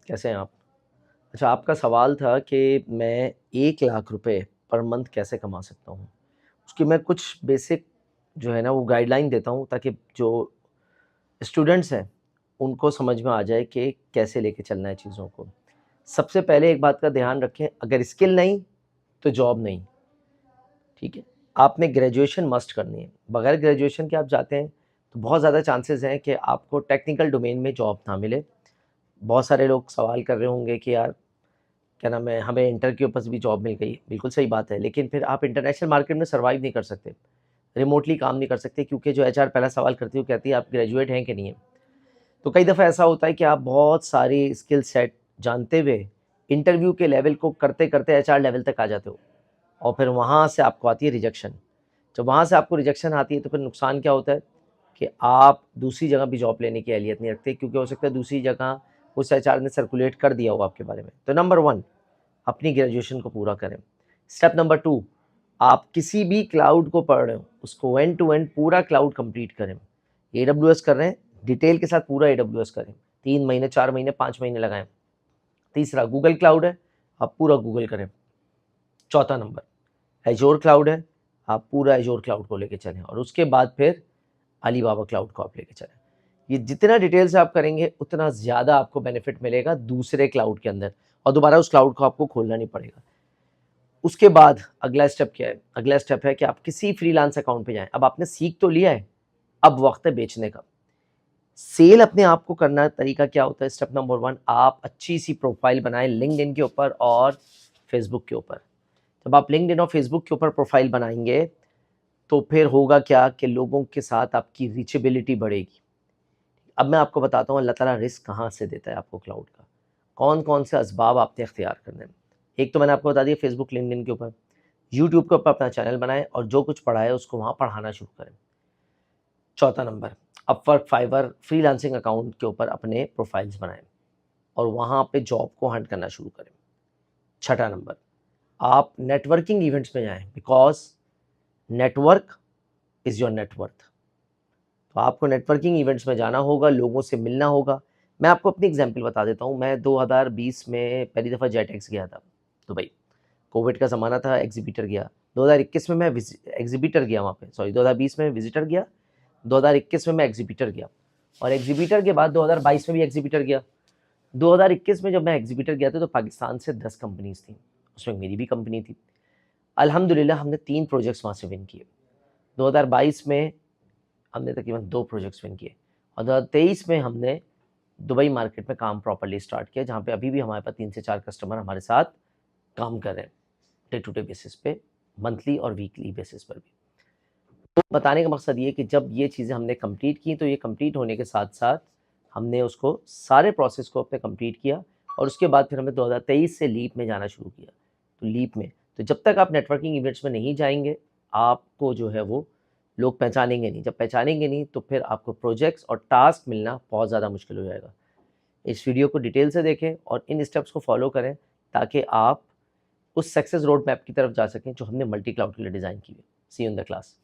कैसे हैं आप? अच्छा, आपका सवाल था कि मैं 1 लाख रुपए पर मंथ कैसे कमा सकता हूँ? उसकी मैं कुछ बेसिक जो है ना वो गाइडलाइन देता हूँ ताकि जो स्टूडेंट्स हैं, उनको समझ में आ जाए कि कैसे लेके चलना है चीज़ों को। सबसे पहले एक बात का ध्यान रखें, अगर स्किल नहीं, तो जॉब नहीं, ठीक है? आपने ग्रेजुएशन मस्ट करनी है। बगैर ग्रेजुएशन के आप जाते हैं, तो बहुत ज़्यादा चांसेस हैं कि आपको टेक्निकल डोमेन में जॉब ना मिले। बहुत सारे लोग सवाल कर रहे होंगे कि यार क्या नाम है, हमें इंटर के ऊपर से भी जॉब मिल गई। बिल्कुल सही बात है, लेकिन फिर आप इंटरनेशनल मार्केट में सर्वाइव नहीं कर सकते, रिमोटली काम नहीं कर सकते, क्योंकि जो एचआर पहला सवाल करती है वो कहती है आप ग्रेजुएट हैं कि नहीं है। तो कई दफ़ा ऐसा होता है कि आप बहुत सारी स्किल सेट जानते हुए इंटरव्यू के लेवल को करते करते एचआर लेवल तक आ जाते हो, और फिर वहाँ से आपको आती है रिजेक्शन। जब वहाँ से आपको रिजेक्शन आती है तो फिर नुकसान क्या होता है कि आप दूसरी जगह भी जॉब लेने की अहलियत नहीं रखते, क्योंकि हो सकता है दूसरी जगह उस एचआर ने सर्कुलेट कर दिया हो आपके बारे में। तो नंबर 1, अपनी ग्रेजुएशन को पूरा करें। स्टेप नंबर 2, आप किसी भी क्लाउड को पढ़ रहे हो, उसको एंड टू एंड पूरा क्लाउड कंप्लीट करें। एडब्ल्यूएस कर रहे हैं, डिटेल के साथ पूरा एडब्ल्यूएस करें। 3 महीने, 4 महीने, 5 महीने लगाएं। तीसरा, गूगल क्लाउड है, आप पूरा गूगल करें। चौथा नंबर, एजोर क्लाउड है, आप पूरा एजोर क्लाउड को लेके चलें। और उसके बाद फिर अलीबाबा क्लाउड को आप लेके चलें। ये जितना डिटेल से आप करेंगे, उतना ज़्यादा आपको बेनिफिट मिलेगा दूसरे क्लाउड के अंदर, और दोबारा उस क्लाउड को आपको खोलना नहीं पड़ेगा। उसके बाद अगला स्टेप क्या है? अगला स्टेप है कि आप किसी फ्रीलांस अकाउंट पे जाएँ। अब आपने सीख तो लिया है, अब वक़्त है बेचने का। सेल अपने आप को करना तरीका क्या होता है? स्टेप नंबर 1, आप अच्छी-सी प्रोफ़ाइल बनाएँ लिंक्डइन के ऊपर और फेसबुक के ऊपर। जब आप लिंक्डइन और फेसबुक के ऊपर प्रोफ़ाइल बनाएँगे, तो फिर होगा क्या कि लोगों के साथ आपकी रीचेबिलिटी बढ़ेगी। अब मैं आपको बताता हूँ अल्लाह ताला रिज़्क कहाँ से देता है आपको क्लाउड का। कौन-कौन से असबाब आपने इख्तियार करने हैं। एक तो मैंने आपको बता दिया फेसबुक, लिंक्डइन के ऊपर। यूट्यूब के ऊपर अपना चैनल बनाएँ और जो कुछ पढ़ा है उसको वहाँ पढ़ाना शुरू करें। चौथा नंबर, अपवर्क, फाइवर, फ्रीलांसिंग अकाउंट के ऊपर अपने प्रोफाइल्स बनाएँ और वहाँ पे जॉब को हंट करना शुरू करें। छठा नंबर, आप नेटवर्किंग इवेंट्स में जाएँ, because network is your net worth. तो आपको नेटवर्किंग इवेंट्स में जाना होगा, लोगों से मिलना होगा। मैं आपको अपनी एग्ज़ाम्पल बता देता हूँ। मैं 2020 में पहली दफ़ा जेटएक्स गया था दुबई। कोविड का ज़माना था, एग्ज़िबिटर गया। 2021 में मैं एग्ज़िबिटर गया वहाँ पे, सॉरी 2020 में विज़िटर गया, 2021 में मैं एग्ज़िबिटर गया, और एग्ज़िबिटर के बाद 2022 में भी एग्ज़िबिटर गया। 2021 में जब मैं एग्ज़िबिटर गया था तो पाकिस्तान से 10 कंपनीज़ थी, उसमें मेरी भी कंपनी थी। अल्हम्दुलिल्लाह हमने 3 प्रोजेक्ट्स वहाँ से विन किए। 2022 में हमने तकरीबन 2 प्रोजेक्ट्स विन किए, और 2023 में हमने दुबई मार्केट में काम प्रॉपर्ली स्टार्ट किया, जहाँ पे अभी भी हमारे पास 3 से 4 कस्टमर हमारे साथ काम कर रहे हैं, डे टू डे बेसिस पे, मंथली और वीकली बेसिस पर भी। तो बताने का मकसद ये है कि जब ये चीज़ें हमने कंप्लीट की, तो ये कंप्लीट होने के साथ-साथ हमने उसको सारे प्रोसेस को अपने कंप्लीट किया, और उसके बाद फिर हमने 2023 से लीप में जाना शुरू किया। तो लीप में, तो जब तक आप नेटवर्किंग इवेंट्स में नहीं जाएँगे, आपको जो है वो लोग पहचानेंगे नहीं। जब पहचानेंगे नहीं, तो फिर आपको प्रोजेक्ट्स और टास्क मिलना बहुत ज़्यादा मुश्किल हो जाएगा। इस वीडियो को डिटेल से देखें और इन स्टेप्स को फॉलो करें, ताकि आप उस सक्सेस रोड मैप की तरफ जा सकें जो हमने मल्टी क्लाउड के लिए डिज़ाइन की है। सी यू इन द क्लास।